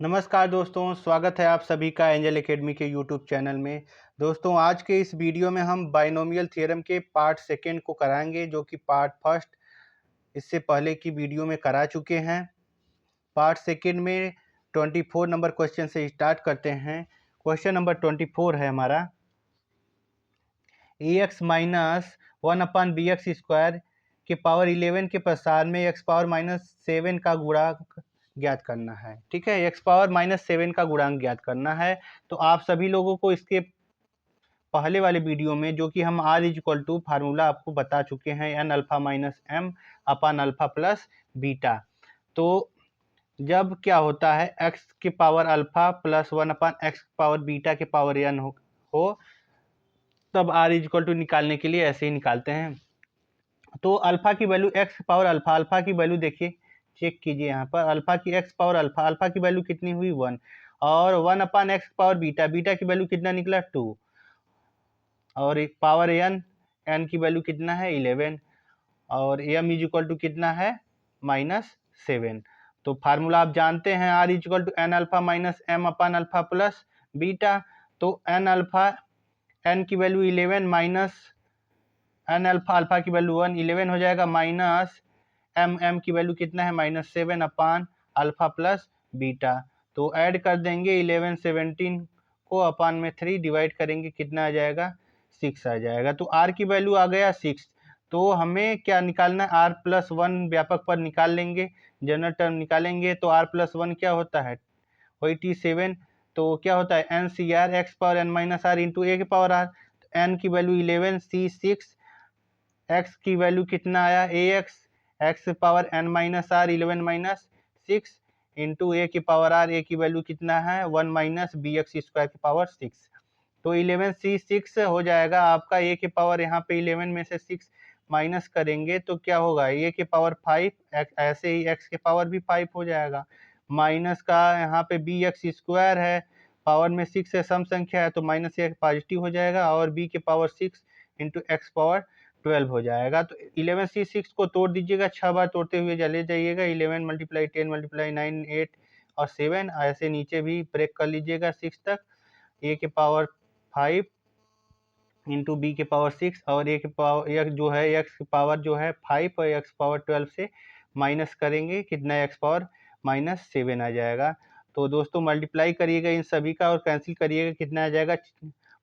नमस्कार दोस्तों, स्वागत है आप सभी का एंजल एकेडमी के यूट्यूब चैनल में। दोस्तों, आज के इस वीडियो में हम बाइनोमियल थ्योरम के पार्ट सेकेंड को कराएंगे, जो कि पार्ट फर्स्ट इससे पहले की वीडियो में करा चुके हैं। पार्ट सेकेंड में 24 नंबर क्वेश्चन से स्टार्ट करते हैं। क्वेश्चन नंबर 24 है हमारा, ए एक्स माइनस 1/bx² के पावर 11 के प्रसार में एक्स पावर -7 का गुणांक ज्ञात करना है। ठीक है, एक्स पावर -7 का गुणांक ज्ञात करना है। तो आप सभी लोगों को इसके पहले वाले वीडियो में, जो कि हम r इक्वल टू फार्मूला आपको बता चुके हैं, n alpha minus m upon alpha plus beta. तो जब क्या होता है, x के power alpha plus 1/x power beta के पावर n हो तब r इक्वल टू निकालने के लिए ऐसे ही निकालते हैं। तो अल्फा की वैल्यू x पावर अल्फा की वैल्यू देखिए, चेक कीजिए यहाँ पर, अल्फा की x पावर अल्फा की वैल्यू कितनी हुई 1, और 1/x पावर बीटा की वैल्यू कितना निकला 2, और एक पावर n की वैल्यू कितना है 11, और m इज इक्वल टू कितना है -7। तो फार्मूला आप जानते हैं, r equal to n alpha minus m upon alpha plus beta. तो n की वैल्यू 11 माइनस n अल्फा की वैल्यू 1, 11 हो जाएगा, माइनस m की वैल्यू कितना है -7 अपान अल्फा प्लस बीटा। तो ऐड कर देंगे 11 17 को अपान में 3 डिवाइड करेंगे, कितना आ जाएगा 6 आ जाएगा। तो r की वैल्यू आ गया 6। तो हमें क्या निकालना है, r प्लस 1 व्यापक पर निकाल लेंगे, जनरल टर्म निकालेंगे। तो r प्लस 1 क्या होता है, वही t7। तो क्या होता है NCR x power n minus R into A के पावर r। n की वैल्यू 11, c 6, x की वैल्यू कितना आया x power n minus R 11 minus 6 into A की पावर r, ए की वैल्यू कितना है 1 माइनस bx स्क्वायर की पावर 6। तो 11c6 हो जाएगा आपका, ए के पावर यहाँ पे 11 में से 6 माइनस करेंगे तो क्या होगा, ए के पावर 5, ऐसे ही x के पावर भी 5 हो जाएगा, माइनस का यहाँ पे bx स्क्वायर है, पावर में 6 है, सम संख्या है, तो माइनस एक पॉजिटिव हो जाएगा, और b के पावर 6 इंटू एक्स पावर 12 हो जाएगा। तो 11c6 को तोड़ दीजिएगा, 6 बार तोड़ते हुए चले जाइएगा, 11 मल्टीप्लाई 10 मल्टीप्लाई 9 8 और 7, ऐसे नीचे भी ब्रेक कर लीजिएगा 6 तक। ए के पावर 5 इंटू बी के पावर 6, और ए के पावर एक्स जो है, एक्स की पावर जो है 5, और एक्स पावर 12 से माइनस करेंगे, कितना एक्स पावर -7 आ जाएगा। तो दोस्तों मल्टीप्लाई करिएगा इन सभी का और कैंसिल करिएगा, कितना आ जाएगा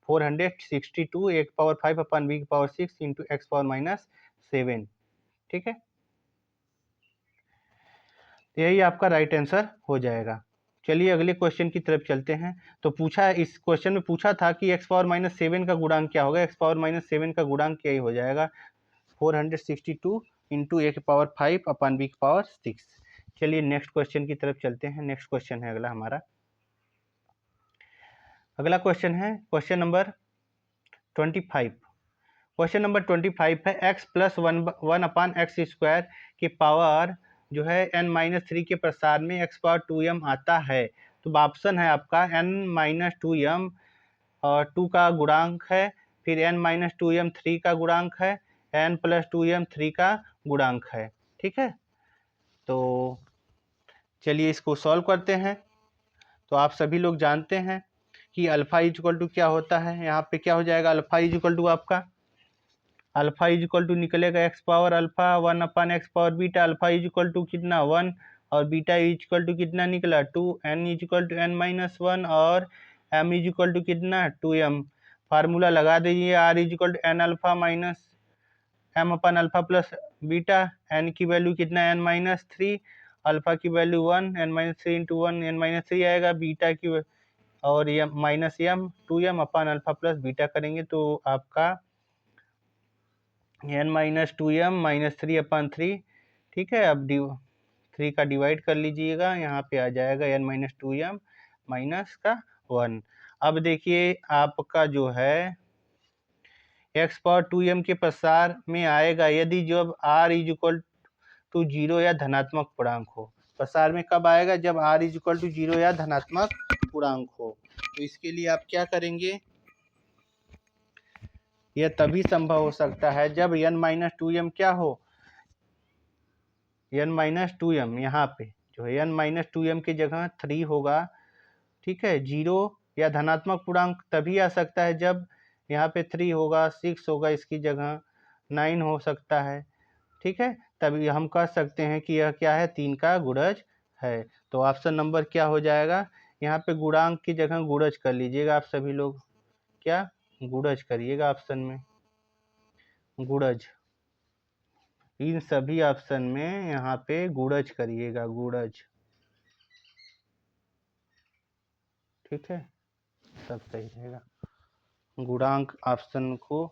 462, ए के पावर 5 अपन बी के पावर 6 इंटू एक्स पावर -7। ठीक है, यही आपका राइट आंसर हो जाएगा। चलिए अगले क्वेश्चन की तरफ चलते हैं। तो पूछा, इस क्वेश्चन में पूछा था कि एक्स पावर -7 का गुणांक क्या होगा। एक्स पावर -7 का गुणांक क्या ही हो जाएगा 462 इंटू ए के पावर 5 अपन बी के पावर 6। चलिए नेक्स्ट क्वेश्चन की तरफ चलते हैं। नेक्स्ट क्वेश्चन है अगला हमारा, अगला क्वेश्चन है क्वेश्चन नंबर 25। क्वेश्चन नंबर 25 है, x प्लस 1/x² की पावर जो है n-3 के प्रसार में x पावर 2m आता है। तो ऑप्शन है आपका n-2m और 2 का गुणांक है, फिर n-2m 3 का गुणांक है, n + 2m 3 का गुणांक है। ठीक है, तो चलिए इसको सॉल्व करते हैं। तो आप सभी लोग जानते हैं कि अल्फा इक्वल टू क्या होता है। यहाँ पे क्या हो जाएगा, अल्फा इक्वल टू आपका, अल्फा इक्वल टू निकलेगा X power alpha 1/x power beta. Alpha equal to कितना 1, और बीटा इक्वल टू कितना निकला 2, n इक्वल टू n-1, और m इक्वल टू कितना 2m। फार्मूला लगा दीजिए, r equal to n alpha minus m upon alpha plus beta. n की value कितना n-3, अल्फा की वैल्यू 1, n-3 इंटू 1 n-3 आएगा, बीटा की और m माइनस m 2m अपन अल्फा प्लस बीटा करेंगे तो आपका n-2m -3/3। ठीक है, अब 3 का डिवाइड कर लीजिएगा, यहाँ पे आ जाएगा n-2m माइनस का 1। अब देखिए आपका जो है x पावर 2m के प्रसार में आएगा यदि जब r इक्वल टू 0 या धनात्मक पूर्णांक हो। प्रसार में कब आएगा, जब r इक्वल टू 0 या धनात्मक पूर्णांक हो। तो इसके लिए आप क्या करेंगे, यह तभी संभव हो सकता है जब n-2m क्या हो, n-2m यहाँ पे जो है n-2m की जगह 3 होगा, ठीक है। 0 या धनात्मक पूर्णांक तभी आ सकता है जब यहाँ पे 3 होगा, 6 होगा, इसकी जगह 9 हो सकता है, ठीक है। तभी हम कह सकते हैं कि यह क्या है, 3 का गुणज है। तो ऑप्शन नंबर क्या हो जाएगा, यहाँ पे गुणांक की जगह गुणज कर लीजिएगा आप सभी लोग, क्या गुणज करिएगा ऑप्शन में, गुणज, इन सभी ऑप्शन में यहाँ पे गुणज करिएगा, गुणज, ठीक है, सब सही रहेगा। गुणांक ऑप्शन को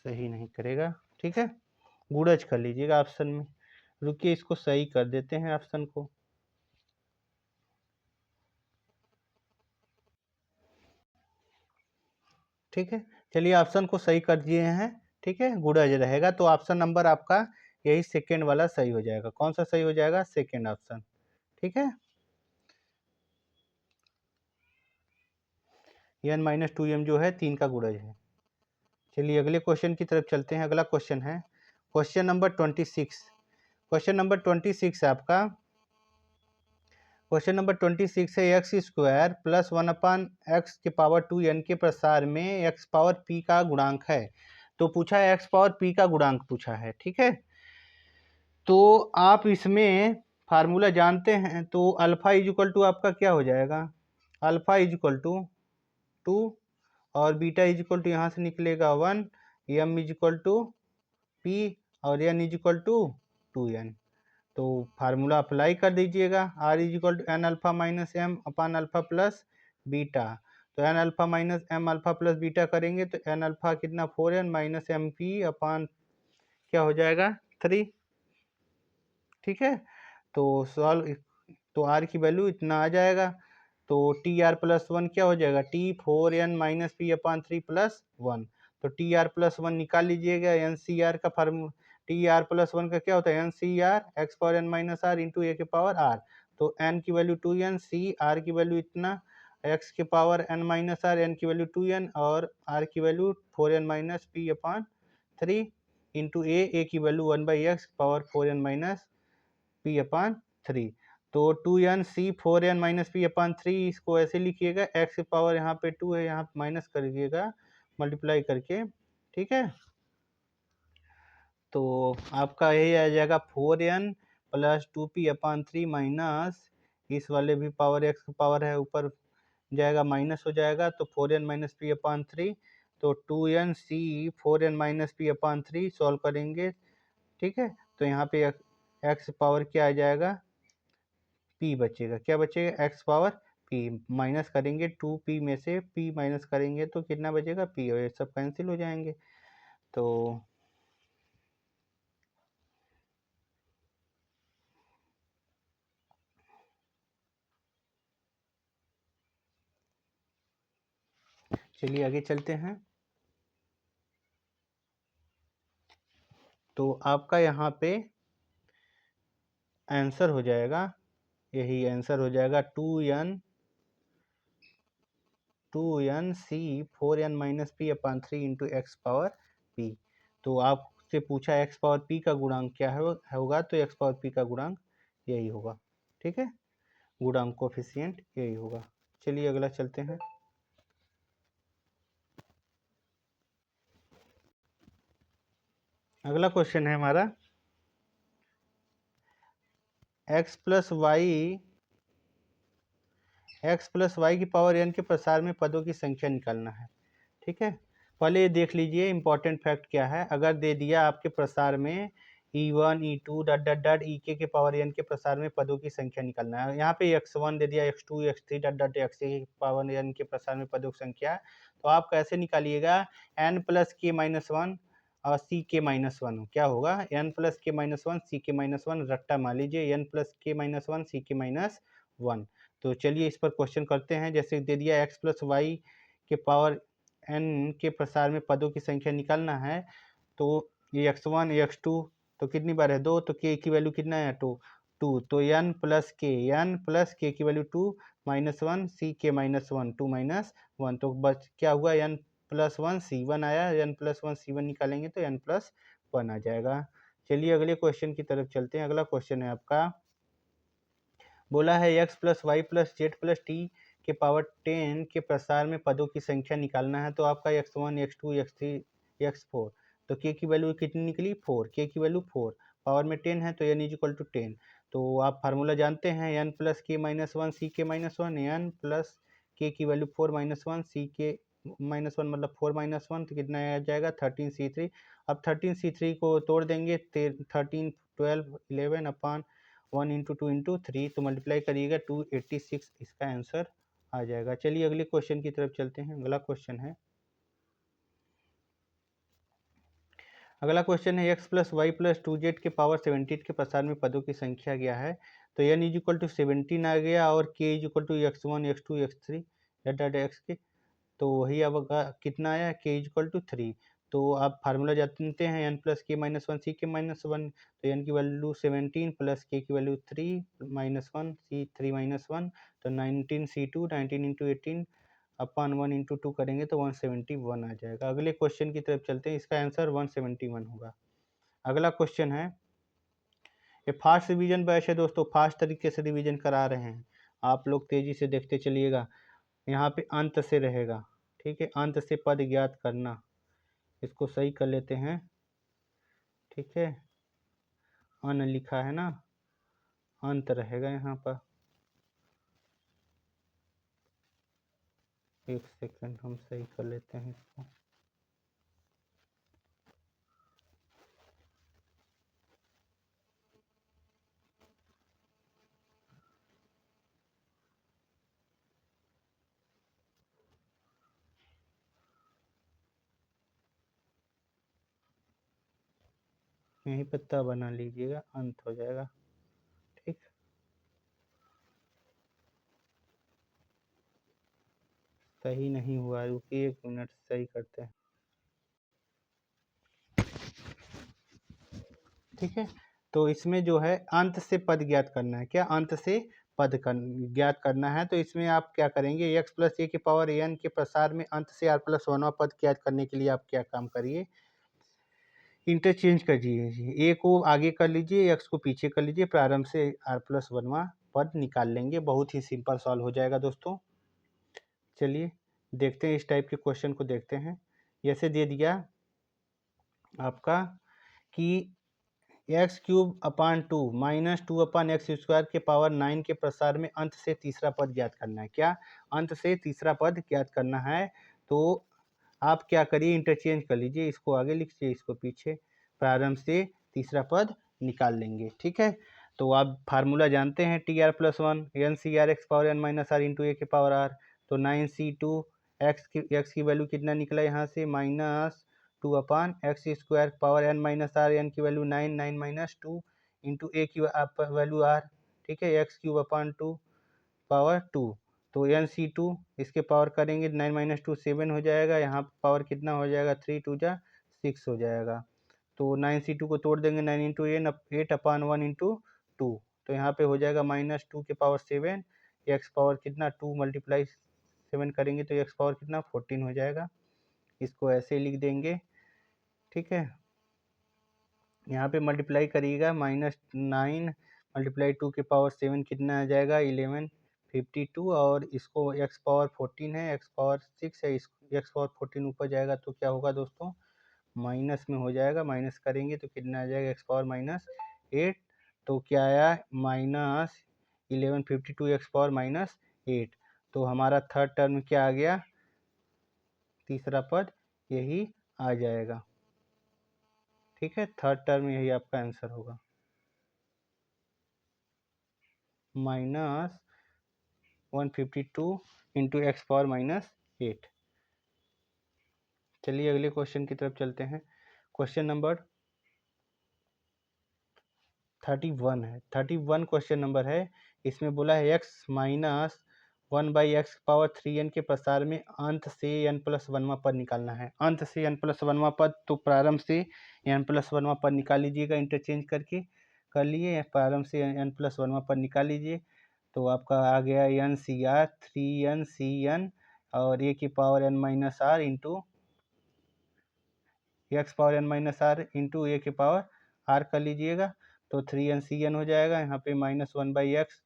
सही नहीं करेगा, ठीक है, गुणज कर लीजिएगा ऑप्शन में। रुकिए इसको सही कर देते हैं ऑप्शन को, ठीक है। चलिए ऑप्शन को सही कर दिए हैं, ठीक है, गुणज रहेगा। तो ऑप्शन नंबर आपका यही सेकेंड वाला सही हो जाएगा। कौन सा सही हो जाएगा, सेकेंड ऑप्शन, ठीक है। n-2m जो है 3 का गुणज है। चलिए अगले क्वेश्चन की तरफ चलते हैं। अगला क्वेश्चन है क्वेश्चन नंबर 26। क्वेश्चन नंबर 26 है आपका, क्वेश्चन नंबर 26 है एक्स स्क्वायर प्लस 1/x के पावर 2n के प्रसार में x पावर p का गुणांक है। तो पूछा है x पावर p का गुणांक पूछा है, ठीक है। तो आप इसमें फार्मूला जानते हैं, तो अल्फा इज इक्वल टू आपका क्या हो जाएगा, अल्फा इज इक्वल टू 2 और बीटा इज इक्वल टू यहाँ से निकलेगा 1, m is equal to p और n is equal to 2n। तो फार्मूला अप्लाई कर दीजिएगा, r is equal to N alpha minus M upon alpha plus beta. तो N alpha minus M alpha plus beta करेंगे तो N alpha कितना 4n minus M P अपान क्या हो जाएगा 3, ठीक है। तो सॉल्व, तो आर की वैल्यू इतना आ जाएगा। तो टी आर प्लस 1 क्या हो जाएगा, T 4n minus P upon 3 plus 1। तो टी आर प्लस 1 निकाल लीजिएगा, एन सी आर का फार्मूला, टी आर प्लस 1 का क्या होता है, N C R X power N minus R into A के पावर आर। तो एन की वैल्यू 2n, सी आर की वैल्यू इतना, एक्स के power N minus R, N की वैल्यू 2n और आर की value 4n minus P upon 3 into A की value 1/x power 4n minus P upon 3। तो 2n सी 4n माइनस पी अपान 3, इसको ऐसे लिखिएगा, एक्स पावर यहाँ पे 2 है, यहाँ माइनस करिएगा मल्टीप्लाई करके, ठीक है। तो आपका यही आ जाएगा 4n प्लस 2p अपान 3 माइनस इस वाले भी पावर एक्स पावर है ऊपर जाएगा, माइनस हो जाएगा। तो 4n माइनस पी अपान 3, तो 2n सी 4n minus P upon 3 solve करेंगे, ठीक है। तो यहाँ पे एक्स पावर क्या आ जाएगा, p बचेगा, क्या बचेगा, x पावर p, माइनस करेंगे 2p में से p माइनस करेंगे तो कितना बचेगा p, और ये सब कैंसिल हो जाएंगे। तो चलिए आगे चलते हैं। तो आपका यहाँ पे आंसर हो जाएगा, यही आंसर हो जाएगा 2n सी 4n minus P upon 3 into X power p। तो आपसे पूछा एक्स पावर p का गुणांक क्या है होगा, तो एक्स पावर p का गुणांक यही होगा, ठीक है, गुणांक कोफिशिएंट यही होगा। चलिए अगला चलते हैं। अगला क्वेश्चन है हमारा x प्लस वाई की पावर n के प्रसार में पदों की संख्या निकालना है, ठीक है। पहले ये देख लीजिए इंपॉर्टेंट फैक्ट क्या है। अगर दे दिया आपके प्रसार में e1 e2 dot dot dot ek के पावर n के प्रसार में पदों की संख्या निकालना है, यहाँ पे x1 दे दिया, x2 x3 dot dot xk के पावर n के प्रसार में पदों की संख्या, तो आप कैसे निकालिएगा, n प्लस के माइनस 1 और सी के माइनस 1, क्या होगा, n प्लस के माइनस 1 सी के माइनस 1, रट्टा मान लीजिए n प्लस के माइनस 1 सी के माइनस 1। तो चलिए इस पर क्वेश्चन करते हैं। जैसे दे दिया x प्लस वाई के पावर n के प्रसार में पदों की संख्या निकालना है, तो ये x1 x2 तो कितनी बार है 2, तो k की वैल्यू कितना है 2, तो n प्लस के की वैल्यू 2 माइनस 1 सी के माइनस 1 2 माइनस 1, तो बच क्या हुआ n प्लस 1 c1 आया, n प्लस 1 c1 निकालेंगे तो n प्लस 1 आ जाएगा। चलिए अगले क्वेश्चन की तरफ चलते हैं। अगला क्वेश्चन है आपका बोला है x plus Y plus Z plus T के पावर 10 के प्रसार में पदों की संख्या निकालना है। तो आपका x1 x2 x3 x4, तो k की वैल्यू कितनी निकली 4, k की वैल्यू 4, पावर में 10 है तो n इज इक्वल टू 10। तो आप फार्मूला जानते हैं n प्लस के माइनस वन सी के माइनस वन, एन प्लस के की वैल्यू 4 माइनस वन सी के माइनस वन मतलब 4 माइनस वन, तो कितना आ जाएगा 13c3। अब 13c3 को तोड़ देंगे 13 12 11 अपान 1 इंटू 2 इंटू 3, तो मल्टीप्लाई करिएगा 286 इसका आंसर आ जाएगा। चलिए अगले क्वेश्चन की तरफ चलते हैं। अगला क्वेश्चन है x plus Y plus 2z के पावर 17 के प्रसार में पदों की संख्या गया है। तो n इज इक्वल टू 17 आ गया और k is equal to x1 x2 x3 data x के, तो वही अब कितना आया k इज इक्वल टू 3। तो आप फार्मूला जानते हैं n प्लस के माइनस वन सी के माइनस वन, तो n की वैल्यू 17 प्लस k की वैल्यू 3 माइनस वन सी 3 माइनस वन, तो 19c2 19 इंटू 18 अपन 1 इंटू 2 करेंगे तो 171 आ जाएगा। अगले क्वेश्चन की तरफ चलते हैं, इसका आंसर 171 होगा। अगला क्वेश्चन है, ये फास्ट रिवीजन बैच है दोस्तों, फास्ट तरीके से रिवीजन करा रहे हैं, आप लोग तेजी से देखते चलिएगा। यहाँ पे अंत से रहेगा, ठीक है, अंत से पद ज्ञात करना, इसको सही कर लेते हैं, ठीक है, अन लिखा है ना, अंत रहेगा यहाँ पर। एक सेकंड हम सही कर लेते हैं इसको। यहीं पर त बना लीजिएगा, अंत हो जाएगा, ठीक। सही नहीं हुआ, रुकिए 1 मिनट, सही करते हैं, ठीक है। तो इसमें जो है अंत से पद ज्ञात करना है, क्या अंत से पद ज्ञात करना है। तो इसमें आप क्या करेंगे, x प्लस ए के पावर एन के प्रसार में अंत से r प्लस वनवा पद ज्ञात करने के लिए आप क्या काम करिए, इंटरचेंज कर दीजिए, ए को आगे कर लीजिए, x को पीछे कर लीजिए, प्रारंभ से r प्लस वनवा पद निकाल लेंगे। बहुत ही सिंपल सॉल्व हो जाएगा दोस्तों। चलिए देखते हैं, इस टाइप के क्वेश्चन को देखते हैं। जैसे दे दिया आपका कि एक्स क्यूब अपान 2 माइनस 2 अपान एक्स स्क्वायर के पावर 9 के प्रसार में अंत से तीसरा पद ज्ञात करना है। क्या अंत से तीसरा पद ज्ञात करना है। तो आप क्या करिए, इंटरचेंज कर लीजिए, इसको आगे लिखिए, इसको पीछे, प्रारंभ से तीसरा पद निकाल लेंगे, ठीक है। तो आप फार्मूला जानते हैं T R plus one N C R X power N minus R into A के पावर आर। तो 9c2 एक्स की वैल्यू कितना निकला यहाँ से, minus 2 upon X square power N minus R, N की वैल्यू 9 9 माइनस 2 इंटू ए की value are, ठीक है, एक्स क्यूब अपान 2 पावर 2। तो एन सी टू इसके पावर करेंगे 9 माइनस 2 7 हो जाएगा, यहाँ पावर कितना हो जाएगा 3 2 जा 6 हो जाएगा। तो 9c2 को तोड़ देंगे, 9 इंटू 8 अपान 1 इंटू 2, तो यहाँ पे हो जाएगा माइनस 2 के पावर 7, एक्स पावर कितना 2 मल्टीप्लाई 7 करेंगे तो एक्स पावर कितना 14 हो जाएगा। इसको ऐसे लिख देंगे, ठीक है। यहाँ पे मल्टीप्लाई करिएगा, -9 मल्टीप्लाई 2 के पावर 7 कितना आ जाएगा 1152, और इसको एक्स पावर 14 है, एक्स पावर 6 है, एक्स पावर 14 ऊपर जाएगा तो क्या होगा दोस्तों, माइनस में हो जाएगा, माइनस करेंगे तो कितना आ जाएगा एक्स पावर -8। तो क्या आया -1152 एक्स पावर -8। तो हमारा थर्ड टर्म क्या आ गया, तीसरा पद यही आ जाएगा, ठीक है, थर्ड टर्म यही आपका आंसर होगा, -152 इंटू एक्स पावर -8। चलिए अगले क्वेश्चन की तरफ चलते हैं। क्वेश्चन नंबर 31 है, 31 क्वेश्चन नंबर है। इसमें बोला है x minus 1/x power 3n के प्रसार में अंत से n प्लस वनवा पद निकालना है। अंत से n प्लस वनवा पद, तो प्रारंभ से n प्लस वनवा पद निकाल लीजिएगा, इंटरचेंज करके कर लिए, प्रारंभ से n प्लस वनवा पद निकाल लीजिए। तो आपका आ गया N C are 3n cn और ए की power n minus R into X power N minus R into A के पावर आर कर लीजिएगा। तो 3n cn हो जाएगा, यहाँ पे -1/x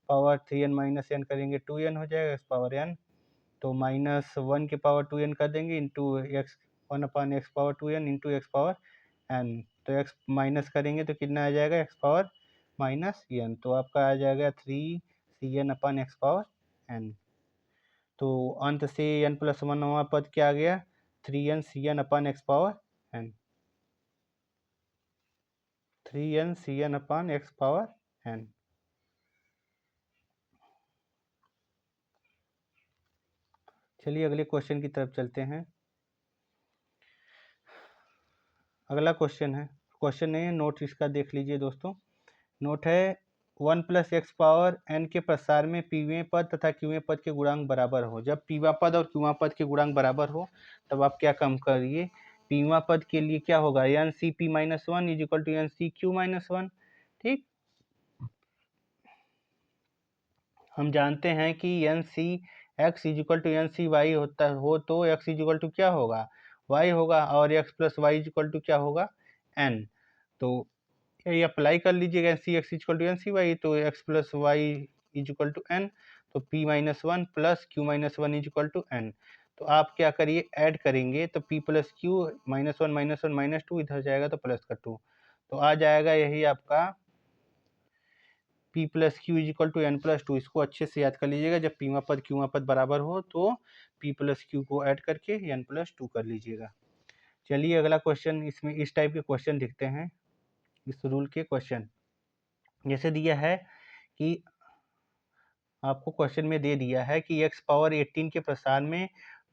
power 3n minus n करेंगे 2n हो जाएगा x पावर n, तो माइनस 1 के पावर 2n कर देंगे into x 1/x power 2n into X power n, तो x माइनस करेंगे तो कितना आ जाएगा x पावर माइनस n, तो आपका आ जाएगा 3cn/x पावर n। तो अंत से n प्लस 1वां पद क्या आ गया 3n/x power n, 3n/x power n। चलिए अगले क्वेश्चन की तरफ चलते हैं। अगला क्वेश्चन है, क्वेश्चन नहीं है, नोट इसका देख लीजिए दोस्तों। नोट है 1 प्लस एक्स पावर n के प्रसार में पीवें पद तथा क्यूवें पद के गुणांक बराबर हो। जब पीवा पद और क्यूवा पद के गुणांक बराबर हो तब आप क्या कम करिए, पीवा पद के लिए क्या होगा N C P minus one is equal to N C Q minus one. ठीक, हम जानते हैं कि N C X is equal to N C Y होता हो तो एक्स इज इक्वल टू क्या होगा वाई होगा, और X plus Y is equal to क्या होगा एन। तो ये अप्लाई कर लीजिएगा N C X equal to N C Y, तो X plus Y is equal to N, तो P minus one plus Q minus one is equal to N. तो आप क्या करिए ऐड करेंगे तो P plus Q minus one minus two इधर जाएगा तो प्लस का टू, तो आ जाएगा यही आपका P plus Q is equal to N plus two. इसको अच्छे से याद कर लीजिएगा, जब पीवा पद क्यूवा पद बराबर हो तो पी प्लस क्यू को ऐड करके एन प्लस टू कर लीजिएगा। चलिए अगला क्वेश्चन, इसमें इस टाइप के क्वेश्चन दिखते हैं, इस रूल के क्वेश्चन जैसे दिया है कि आपको क्वेश्चन में दे दिया है कि x पावर 18 के प्रसार में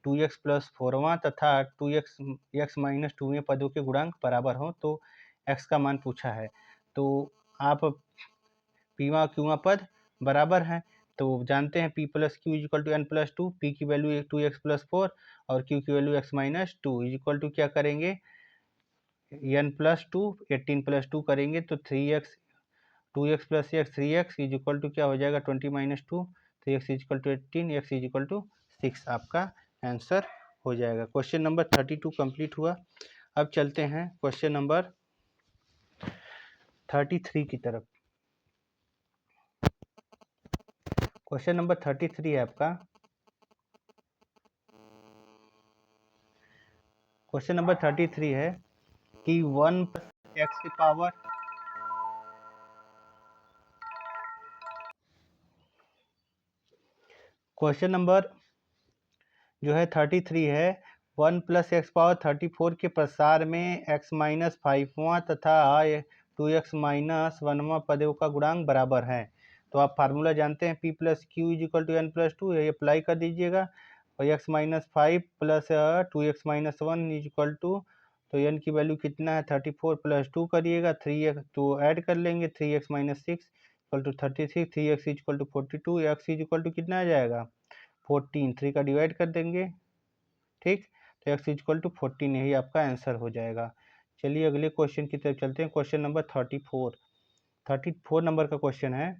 2x प्लस फोरवां तथा 2x माइनस टूवें पदों के गुणांक बराबर हो, तो x का मान पूछा है। तो आप पीवा क्यूवा पद बराबर हैं, तो जानते हैं p plus Q is equal to N plus two, P की वैल्यू 2x प्लस फोर और q की value x minus two is equal to क्या करेंगे n plus two 18 plus two करेंगे तो 3x 2x plus X 3x is equal to क्या हो जाएगा 20 minus two, 3x is equal to 18, x is equal to 6 आपका answer हो जाएगा। क्वेश्चन नंबर 32 कंप्लीट हुआ। अब चलते हैं क्वेश्चन नंबर 33 की तरफ। क्वेश्चन नंबर 33 है आपका, क्वेश्चन नंबर 33 है कि 1 प्लस एक्स की पावर क्वेश्चन नंबर जो है 33 है 1 प्लस एक्स पावर 34 के प्रसार में x माइनस फाइववां तथा 2x माइनस वनवां पदों का गुणांक बराबर है। तो आप फार्मूला जानते हैं p plus Q is equal to N plus two, ये अप्लाई कर दीजिएगा, और x minus five plus 2x minus one is equal to, तो n की वैल्यू कितना है 34 प्लस टू करिएगा 3x, तो ऐड कर लेंगे 3x minus six equal to 36, 3x is equal to 42, x is equal to कितना आ जाएगा 14, 3 का डिवाइड कर देंगे। ठीक, तो x इक्वल टू 14 यही आपका आंसर हो जाएगा। चलिए अगले क्वेश्चन की तरफ चलते हैं। क्वेश्चन नंबर 34 नंबर का क्वेश्चन है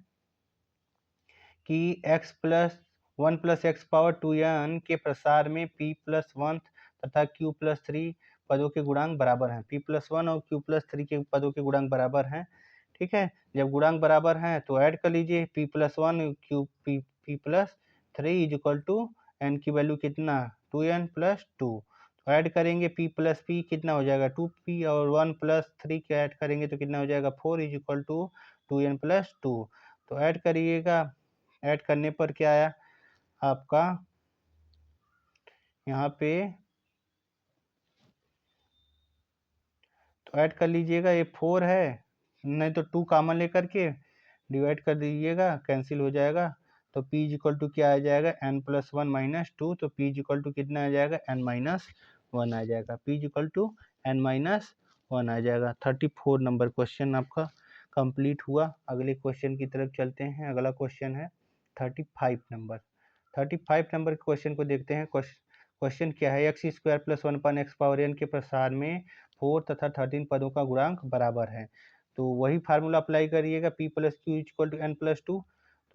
कि x plus 1 plus x power 2n के प्रसार में p प्लस वन तथा q प्लस थ्री पदों के गुणांक बराबर हैं। p प्लस वन और q प्लस थ्री के पदों के गुणांक बराबर हैं। ठीक है, जब गुणांक बराबर हैं तो ऐड कर लीजिए p plus one Q p plus three is equal to N की वैल्यू कितना 2n प्लस टू, तो ऐड करेंगे p प्लस p कितना हो जाएगा 2p, और 1 प्लस थ्री के ऐड करेंगे तो कितना हो जाएगा 4 is equal to 2n plus two, तो ऐड करिएगा, ऐड करने पर क्या आया आपका यहाँ पे, तो ऐड कर लीजिएगा, ये 4 है, नहीं तो 2 कॉमन लेकर के डिवाइड कर दीजिएगा, कैंसिल हो जाएगा, तो p इज इक्वल टू क्या आ जाएगा n plus one minus two, तो p इज इक्वल टू कितना आ जाएगा n माइनस वन आ जाएगा, p is equal to n minus one आ जाएगा। 34 नंबर क्वेश्चन आपका कंप्लीट हुआ। अगले क्वेश्चन की तरफ चलते हैं। अगला क्वेश्चन है 35 नंबर। 35 नंबर क्वेश्चन को देखते हैं। क्वेश्चन क्या है, X square plus one upon X power N के प्रसार में 4 तथा 13 पदों का गुणांक बराबर है। तो वही फार्मूला अप्लाई करिएगा, p plus Q is equal to N plus two,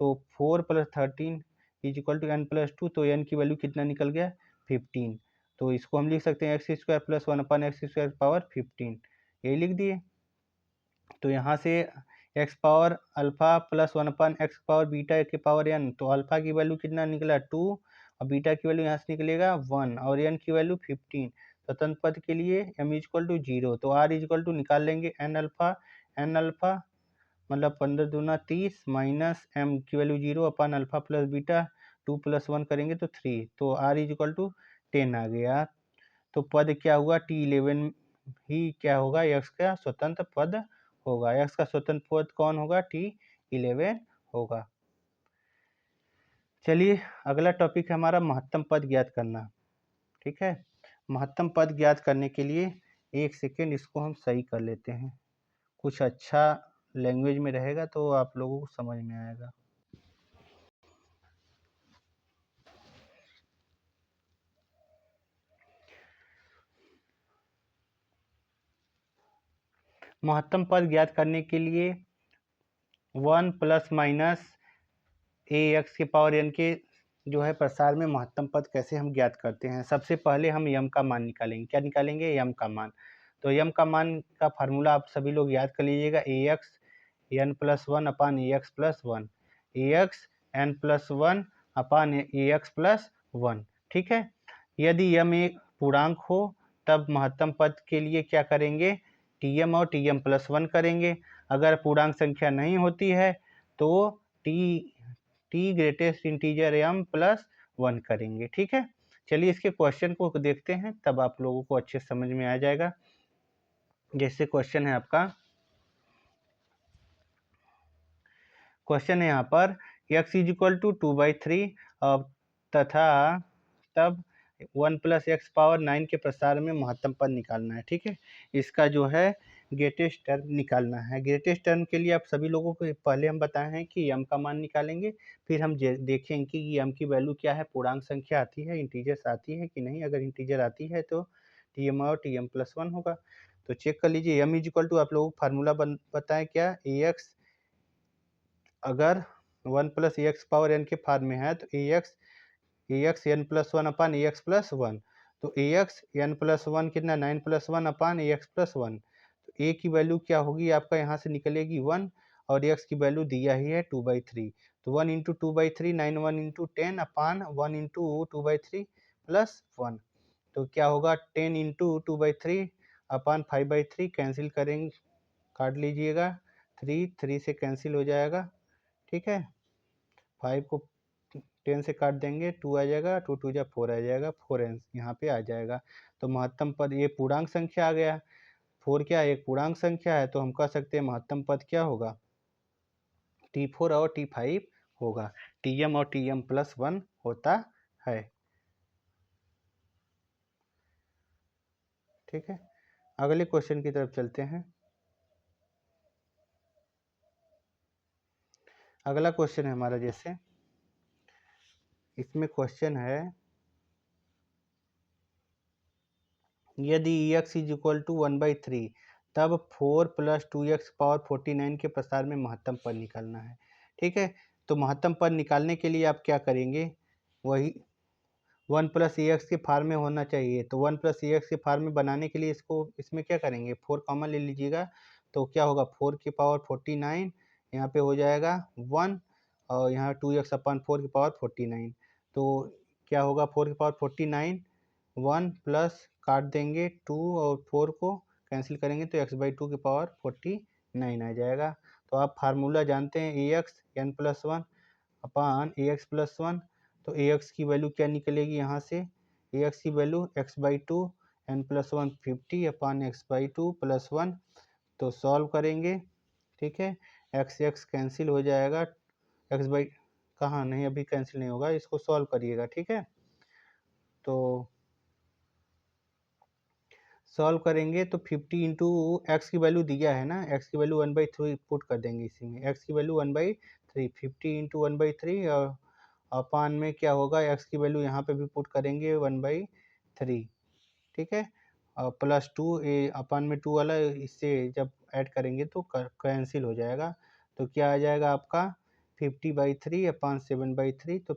तो 4 plus 13 is equal to N plus two, तो n की वैल्यू कितना निकल गया 15, तो इसको हम लिख सकते हैं x square plus one upon x square power 15, यही लिख दिए। तो यहाँ से एक्स पावर अल्फा प्लस 1 अपन एक्स पावर बीटा के पावर एन, तो अल्फा की वैल्यू कितना निकला 2 और बीटा की वैल्यू यहाँ से निकलेगा 1 और एन की वैल्यू 15। स्वतंत्र पद के लिए m इजक्वल टू 0, तो r इजक्वल टू निकाल लेंगे एन अल्फा मतलब 15 दूना 30 माइनस m की वैल्यू 0 अपन अल्फा प्लस बीटा 2 प्लस 1 करेंगे तो 3, तो r इजक्वल टू 10 आ गया। तो पद क्या हुआ T11 ही क्या होगा x का स्वतंत्र पद होगा। x का स्वतंत्र पद कौन होगा T11 होगा। चलिए अगला टॉपिक है हमारा महत्तम पद ज्ञात करना। ठीक है, महत्तम पद ज्ञात करने के लिए एक सेकेंड इसको हम सही कर लेते हैं, कुछ अच्छा लैंग्वेज में रहेगा तो आप लोगों को समझ में आएगा। महत्तम पद ज्ञात करने के लिए 1 प्लस माइनस ए एक्स के पावर एन के जो है प्रसार में महत्तम पद कैसे हम ज्ञात करते हैं। सबसे पहले हम यम का मान निकालेंगे। क्या निकालेंगे? यम का मान। तो यम का मान का फार्मूला आप सभी लोग याद कर लीजिएगा, ए एक्स एन प्लस 1 अपान ए एक्स प्लस 1, ए एक्स एन प्लस 1 अपान ए एक्स प्लस 1। ठीक है, यदि यम एक पूर्णांक हो तब महत्तम पद के लिए क्या करेंगे? टी एम और टी एम प्लस 1 करेंगे। अगर पूर्णांक संख्या नहीं होती है तो T greatest integer M plus 1 करेंगे। ठीक है, चलिए इसके क्वेश्चन को देखते हैं, तब आप लोगों को अच्छे समझ में आ जाएगा। जैसे क्वेश्चन है आपका, क्वेश्चन है यहाँ पर x इज इक्वल टू 2/3 तथा तब 1 प्लस एक्स पावर 9 के प्रसार में महत्तम पद निकालना है। ठीक है, इसका जो है ग्रेटेस्ट टर्म निकालना है। ग्रेटेस्ट टर्म के लिए आप सभी लोगों को पहले हम बताए हैं कि यम का मान निकालेंगे, फिर हम देखेंगे कि यम की वैल्यू क्या है, पूर्णांक संख्या आती है, इंटीजर्स आती है कि नहीं। अगर इंटीजर आती है तो टी एम और टी एम प्लस 1 होगा। तो चेक कर लीजिए, यम इज इक्वल टू आप लोगों को फार्मूला बताएं क्या, ए एक्स अगर 1 प्लस ए एक्स पावर एन के फॉर्म में है तो ए एक्स एन प्लस 1 अपान ए एक्स प्लस 1, तो ए एक्स एन प्लस 1 कितना 9 प्लस 1 अपान ए एक्स प्लस 1। तो ए की वैल्यू क्या होगी आपका यहाँ से निकलेगी 1 और एक्स की वैल्यू दिया ही है 2/3, तो 1 इंटू 2/3 9 1 इंटू 10 अपान 1 इंटू 2/3 प्लस 1। तो क्या होगा 10 इंटू 2/3 अपान 5/3, कैंसिल करेंगे, काट लीजिएगा, 3 से कैंसिल हो जाएगा। ठीक है, 5 को 10 से काट देंगे, 2 आ जाएगा, 2 2 जा 4 आ जाएगा, 4 यहाँ पे आ जाएगा। तो महत्तम पद ये पूर्णांक संख्या आ गया, 4 क्या है, एक पूर्णांक संख्या है, तो हम कह सकते हैं महत्तम पद क्या होगा, T4 और T5 होगा। TM और TM प्लस 1 होता है। ठीक है, अगले क्वेश्चन की तरफ चलते हैं। अगला क्वेश्चन है हमारा, जैसे इसमें क्वेश्चन है, यदि x इज इक्वल टू 1/3 तब 4 प्लस 2x पावर 49 के प्रसार में महत्तम पद निकालना है। ठीक है, तो महत्तम पद निकालने के लिए आप क्या करेंगे, वही 1 प्लस ए एक्स के फार्म में होना चाहिए। तो 1 प्लस ए एक्स के फार्म में बनाने के लिए इसमें क्या करेंगे, 4 कॉमन ले लीजिएगा, तो क्या होगा 4 की पावर 49 यहाँ पे हो जाएगा 1 और यहाँ 2x अपान 4 की पावर 49। तो क्या होगा 4 की पावर 49, 1 प्लस काट देंगे 2 और 4 को कैंसिल करेंगे तो x/2 की पावर 49 आ जाएगा। तो आप फार्मूला जानते हैं, ए एक्स एन प्लस 1 अपान ए एक्स प्लस 1, तो ए एक्स की वैल्यू क्या निकलेगी यहाँ से, ए एक्स की वैल्यू x/2 एन प्लस 1 50 अपान x/2 प्लस 1। तो सॉल्व करेंगे, ठीक है, x कैंसिल हो जाएगा, एक्स बाई कहाँ नहीं, अभी कैंसिल नहीं होगा, इसको सॉल्व करिएगा। ठीक है, तो सॉल्व करेंगे तो 50 इंटू एक्स की वैल्यू दिया है ना, एक्स की वैल्यू 1/3 पुट कर देंगे इसी में, एक्स की वैल्यू 1/3, 50 इंटू 1/3 और अपान में क्या होगा, एक्स की वैल्यू यहाँ पे भी पुट करेंगे 1/3। ठीक है, और प्लस 2 ए अपान में 2 वाला इससे जब ऐड करेंगे तो कैंसिल हो जाएगा। तो क्या आ जाएगा आपका 50/3 अपान 7/3, तो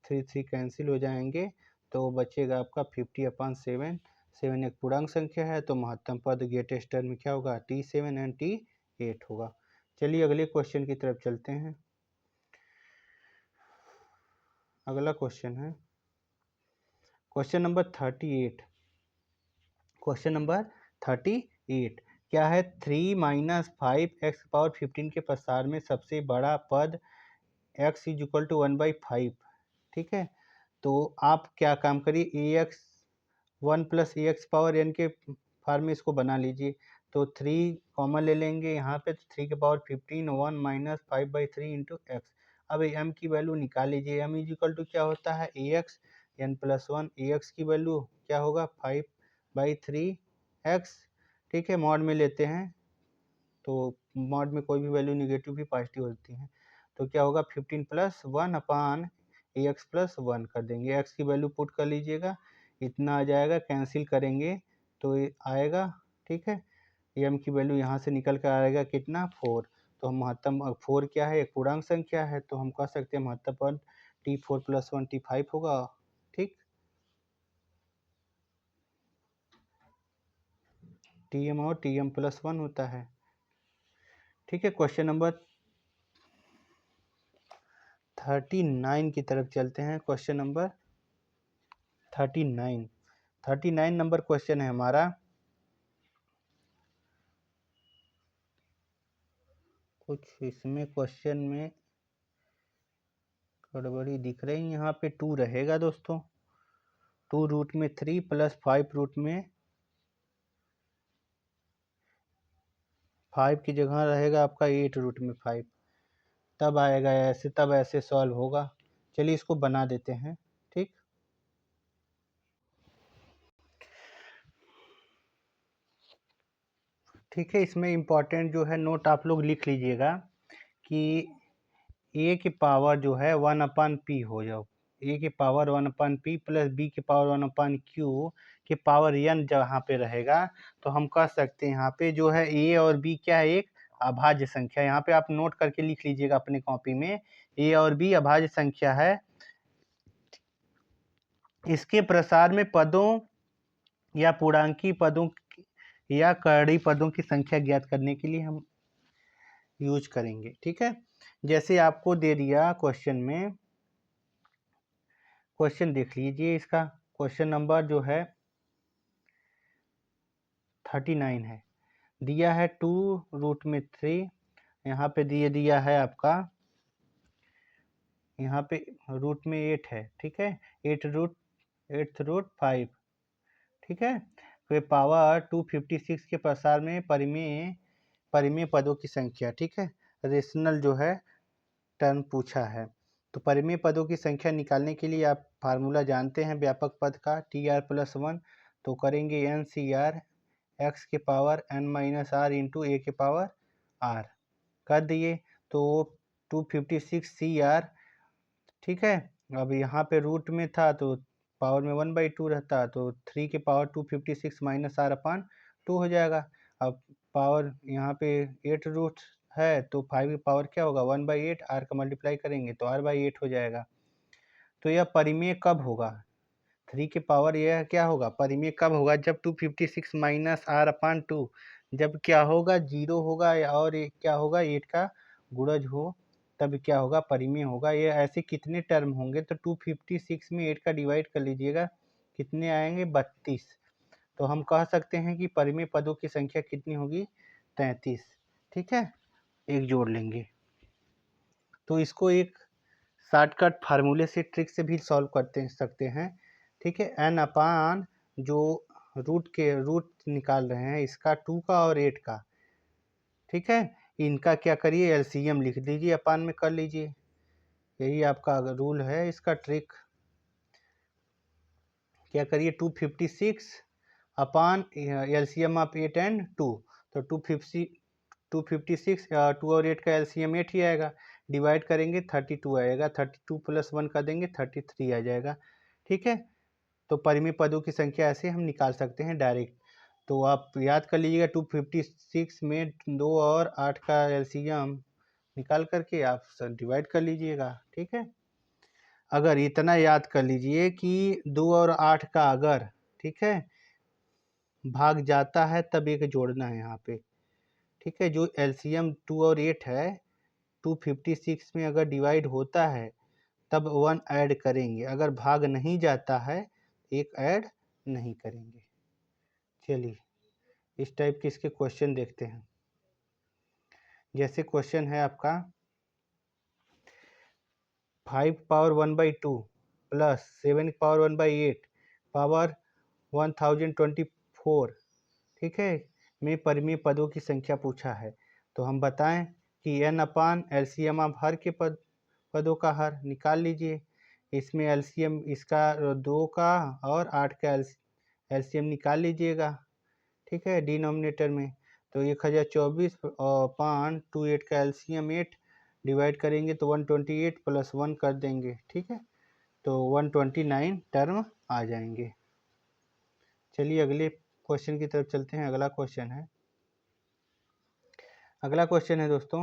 3 कैंसिल हो जाएंगे, तो बचेगा आपका 50/7। 7 एक पूर्णांक संख्या है, तो महत्तम पद ग्रेटेस्ट टर्म में क्या होगा T7 एंड T8 होगा। चलिए अगले क्वेश्चन की तरफ चलते हैं। अगला क्वेश्चन है क्वेश्चन नंबर 38। क्वेश्चन नंबर 38 क्या है? 3 - 5 x⁻15 के प्रसार में सबसे बड़ा पद x = 1/5। ठीक है, तो आप क्या काम करिए, ax 1 + ax⁻n के फार्म में इसको बना लीजिए। तो 3 कॉमन ले लेंगे यहाँ पे, तो 3 की पावर 15 1 - 5/3 × x। अब m की वैल्यू निकाल लीजिए। m = क्या होता है, ax n+1। ax की वैल्यू क्या होगा, 5/3x। ठीक है, मॉड में लेते हैं तो मॉड में कोई भी वैल्यू निगेटिव भी पॉजिटिव होती है। तो क्या होगा, 15 + 1/ax+1 कर देंगे। x की वैल्यू पुट कर लीजिएगा, इतना आ जाएगा। कैंसिल करेंगे तो ये आएगा। ठीक है, m की वैल्यू यहाँ से निकल कर आएगा कितना, 4। तो हम महत्तम 4 क्या है, एक पूर्णांक संख्या है, तो हम कह सकते हैं महत्तम पद t4 + 1 t5 होगा। ठीक, tm और tm+1 होता है। ठीक है, क्वेश्चन नंबर 39 की तरफ चलते हैं। क्वेश्चन नंबर 39 नंबर क्वेश्चन है हमारा। कुछ इसमें क्वेश्चन में गड़बड़ी दिख रही है। यहाँ पे 2 रहेगा दोस्तों, 2 रूट में 3 + 5 रूट में 5 की जगह रहेगा आपका 8 रूट में 5। तब आएगा ऐसे, तब ऐसे सॉल्व होगा। चलिए इसको बना देते हैं। ठीक, ठीक है, इसमें इम्पोर्टेंट जो है नोट आप लोग लिख लीजिएगा कि a की पावर जो है 1/p हो जाओ। a की पावर 1/p + b की पावर 1/q की पावर n जहाँ पे रहेगा, तो हम कह सकते हैं यहाँ पे जो है a और b क्या है, एक अभाज्य संख्या। यहाँ पे आप नोट करके लिख लीजिएगा अपने कॉपी में, a और b अभाज्य संख्या है। इसके प्रसार में पदों या पूर्णांकी पदों या कर्णी पदों की संख्या ज्ञात करने के लिए हम यूज करेंगे। ठीक है, जैसे आपको दे दिया क्वेश्चन में, क्वेश्चन देख लीजिए इसका। क्वेश्चन नंबर जो है 39 है। दिया है 2 रूट में 3, यहाँ पे दिया है आपका, यहाँ पे रूट में 8 है। ठीक है, 8th रूट 5। ठीक है, तो पावर 256 के प्रसार में परिमेय पदों की संख्या। ठीक है, रेशनल जो है टर्म पूछा है। तो परिमेय पदों की संख्या निकालने के लिए आप फार्मूला जानते हैं व्यापक पद का, tr+1। तो करेंगे NCR x के पावर n - r × a के पावर r कर दिए, तो 256 CR। ठीक है, अब यहाँ पे रूट में था तो पावर में 1/2 रहता, तो 3 की पावर 256 - r/2 हो जाएगा। अब पावर यहाँ पे 8 रूट है, तो 5 की पावर क्या होगा, 1/8। r का मल्टीप्लाई करेंगे तो r/8 हो जाएगा। तो यह परिमेय कब होगा, 3 की पावर यह क्या होगा, परिमेय कब होगा, जब 256 - r/2 जब क्या होगा, 0 होगा, और क्या होगा, 8 का गुणज हो, तब क्या होगा, परिमेय होगा। ये ऐसे कितने टर्म होंगे, तो 256 में 8 का डिवाइड कर लीजिएगा, कितने आएंगे, 32। तो हम कह सकते हैं कि परिमेय पदों की संख्या कितनी होगी, 33। ठीक है, एक जोड़ लेंगे। तो इसको एक शॉर्टकट फार्मूले से, ट्रिक से भी सॉल्व करते सकते हैं। ठीक है, n/, जो रूट निकाल रहे हैं इसका, 2 का और 8 का। ठीक है, इनका क्या करिए, LCM लिख लीजिए, अपान में कर लीजिए। यही आपका रूल है, इसका ट्रिक। क्या करिए, 256 अपान LCM ऑफ 8 एंड 2। तो 256 2 और 8 का LCM 8 ही आएगा। डिवाइड करेंगे 32 आएगा, 32 + 1 कर देंगे 33 आ जाएगा। ठीक है, तो परिमेय पदों की संख्या ऐसे हम निकाल सकते हैं डायरेक्ट। तो आप याद कर लीजिएगा, 256 में 2 और 8 का LCM निकाल करके आप डिवाइड कर लीजिएगा। ठीक है, अगर इतना याद कर लीजिए कि 2 और 8 का अगर, ठीक है, भाग जाता है तब एक जोड़ना है यहाँ पे। ठीक है, जो एलसीएम 2 और 8 है 256 में अगर डिवाइड होता है तब 1 ऐड करेंगे, अगर भाग नहीं जाता है 1 ऐड नहीं करेंगे। चलिए इस टाइप के इसके क्वेश्चन देखते हैं। जैसे क्वेश्चन है आपका 5 पावर 1/2 प्लस 7 पावर 1/8 पावर 1024, ठीक है, में परिमेय पदों की संख्या पूछा है। तो हम बताएं कि n upon LCM of her के पदों का हर निकाल लीजिए। इसमें एलसीएम इसका 2 का और 8 का एलसीएम निकाल लीजिएगा, ठीक है, डिनोमिनेटर में। तो 1024 और 528 का एलसीएम 8 डिवाइड करेंगे तो 128 प्लस 1 कर देंगे, ठीक है, तो 129 टर्म आ जाएंगे। चलिए अगले क्वेश्चन की तरफ चलते हैं। अगला क्वेश्चन है दोस्तों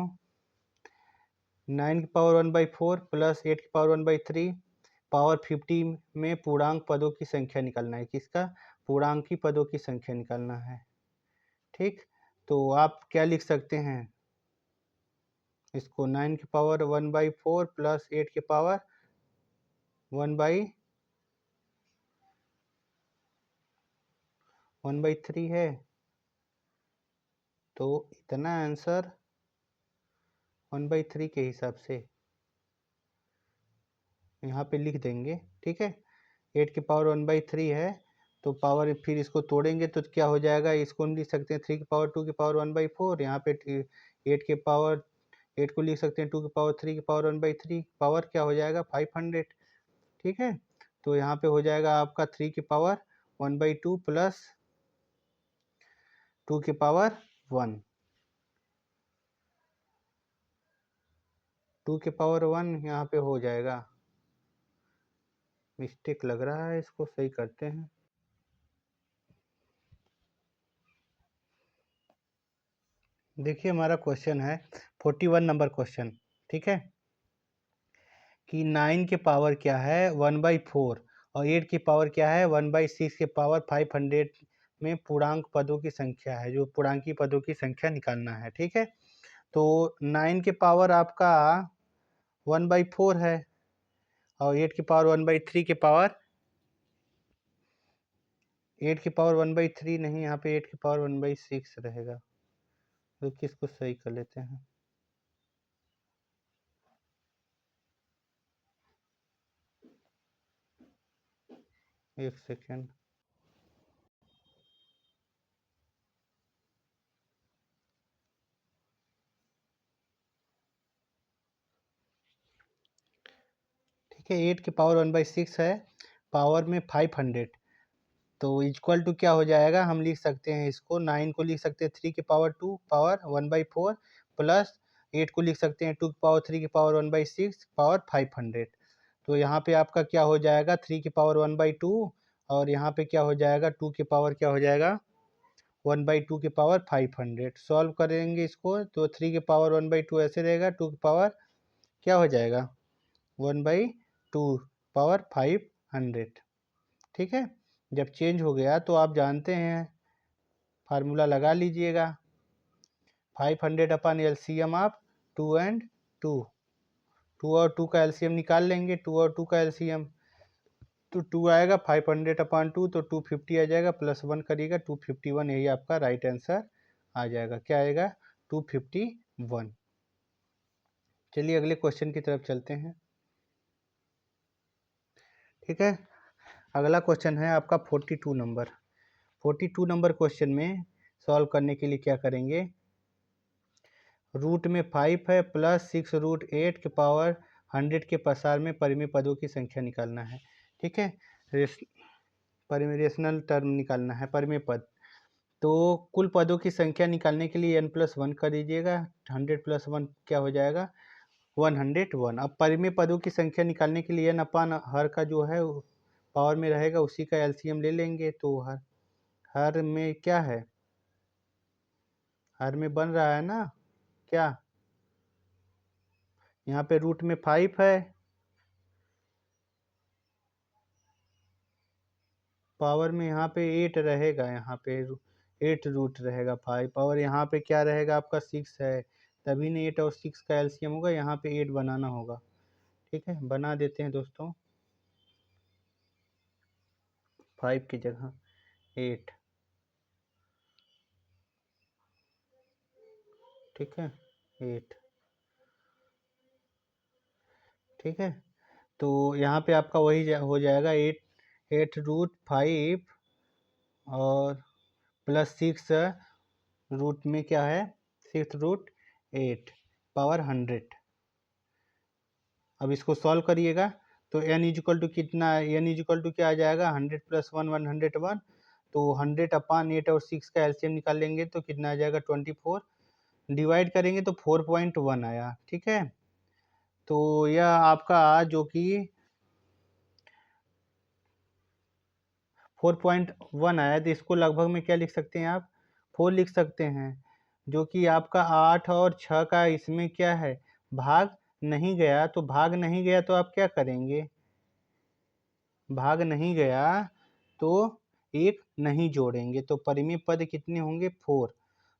9 की पावर 1/4 प्लस 8 की पावर 1/3 पावर 50 में पूर्णांक पदों की संख्या निकालना है। किसका? पूर्णांकी पदों की संख्या निकालना है, ठीक। तो आप क्या लिख सकते हैं इसको? 9 की पावर 1/4 प्लस 8 की पावर 1/3 है, तो इतना आंसर 1/3 के हिसाब से यहाँ पे लिख देंगे, ठीक है। 8 की पावर 1/3 है तो पावर फिर इसको तोड़ेंगे तो क्या हो जाएगा, इसको हम लिख सकते हैं 3 की पावर 2 की पावर 1/4, यहाँ पे 8 के पावर 8 को लिख सकते हैं 2 की पावर 3 की पावर 1/3, पावर क्या हो जाएगा 500, ठीक है। तो यहाँ पे हो जाएगा आपका 3 की पावर 1/2 प्लस 2 की पावर 1, 2 की पावर 1 यहाँ पे हो जाएगा। मिस्टेक लग रहा है, इसको सही करते हैं। देखिए हमारा क्वेश्चन है 41 नंबर क्वेश्चन, ठीक है, कि 9 के पावर क्या है 1/4 और 8 की पावर क्या है 1/6 के पावर 500 में पूर्णांक पदों की संख्या है, जो पूर्णांकी पदों की संख्या निकालना है, ठीक है। तो 9 के पावर आपका 1/4 है और 8 की पावर 1/3 के पावर 8 की पावर 1/3 नहीं, यहाँ पे 8 की पावर 1/6 रहेगा। तो किसको सही कर लेते हैं, एक सेकेंड। ठीक है, 8 की पावर 1/6 है, पावर में 500, तो इक्वल टू क्या हो जाएगा, हम लिख सकते हैं इसको 9 को लिख सकते हैं 3 की पावर 2 पावर 1/4 प्लस 8 को लिख सकते हैं 2 की पावर 3 की पावर 1/6 पावर 500। तो यहाँ पे आपका क्या हो जाएगा 3 की पावर 1/2 और यहाँ पे क्या हो जाएगा 2 की पावर क्या हो जाएगा 1/2 की पावर 500। सॉल्व करेंगे इसको तो 3 की पावर 1/2 ऐसे रहेगा, 2 की पावर क्या हो जाएगा 1/2 पावर 500, ठीक है। जब चेंज हो गया तो आप जानते हैं फार्मूला लगा लीजिएगा 500 अपन एलसीएम ऑफ 2 एंड 2, 2 और 2 का एलसीएम निकाल लेंगे, 2 और 2 का एलसीएम तो 2 आएगा, 500/2 तो 250 आ जाएगा, प्लस 1 करिएगा 251, यही आपका राइट आंसर आ जाएगा। क्या आएगा 251। चलिए अगले क्वेश्चन की तरफ चलते हैं, ठीक है। अगला क्वेश्चन है आपका 42 नंबर। 42 नंबर क्वेश्चन में सॉल्व करने के लिए क्या करेंगे, रूट में 5 है प्लस 6√8 के पावर 100 के प्रसार में परिमेय पदों की संख्या निकालना है, ठीक है। रेशनल टर्म निकालना है, परिमेय पद। तो कुल पदों की संख्या निकालने के लिए n+1 कर दीजिएगा, 100 + 1 क्या हो जाएगा 101। अब परिमेय पदों की संख्या निकालने के लिए n अपान हर का जो है पावर में रहेगा उसी का एलसीएम ले लेंगे। तो हर में क्या है, हर में बन रहा है ना क्या, यहाँ पे रूट में 5 है, पावर में यहाँ पे 8 रहेगा, यहाँ पे 8 रूट रहेगा 5 और यहाँ पे क्या रहेगा आपका 6 है, तभी नहीं 8 और 6 का एलसीएम होगा, यहाँ पे 8 बनाना होगा। ठीक है, बना देते हैं दोस्तों, 5 की जगह 8। ठीक है, 8। ठीक है, तो यहाँ पे आपका वही हो जाएगा 8 रूट 5 और प्लस 6 रूट में क्या है 6 रूट 8 पावर 100। अब इसको सॉल्व करिएगा तो n इजिकल टू कितना, n इजिकल टू क्या आ जाएगा 100 प्लस 1 101, तो 100 अपान 8 और 6 का एलसीएम निकाल लेंगे तो कितना आ जाएगा 24, डिवाइड करेंगे तो 4.1 आया। ठीक है, तो यह आपका जो कि 4.1 आया, तो इसको लगभग में क्या लिख सकते हैं आप 4 लिख सकते हैं, जो कि आपका 8 और 6 का इसमें क्या है भाग नहीं गया, तो भाग नहीं गया तो आप क्या करेंगे, भाग नहीं गया तो एक नहीं जोड़ेंगे, तो परिमेय पद कितने होंगे 4।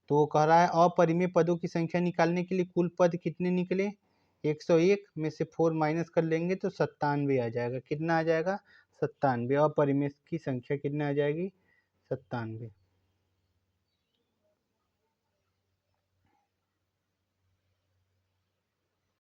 तो वो कह रहा है अपरिमेय पदों की संख्या निकालने के लिए कुल पद कितने निकले 101 में से 4 माइनस कर लेंगे तो 97 आ जाएगा। कितना आ जाएगा 97, अपरिमेय की संख्या कितना आ जाएगी 97।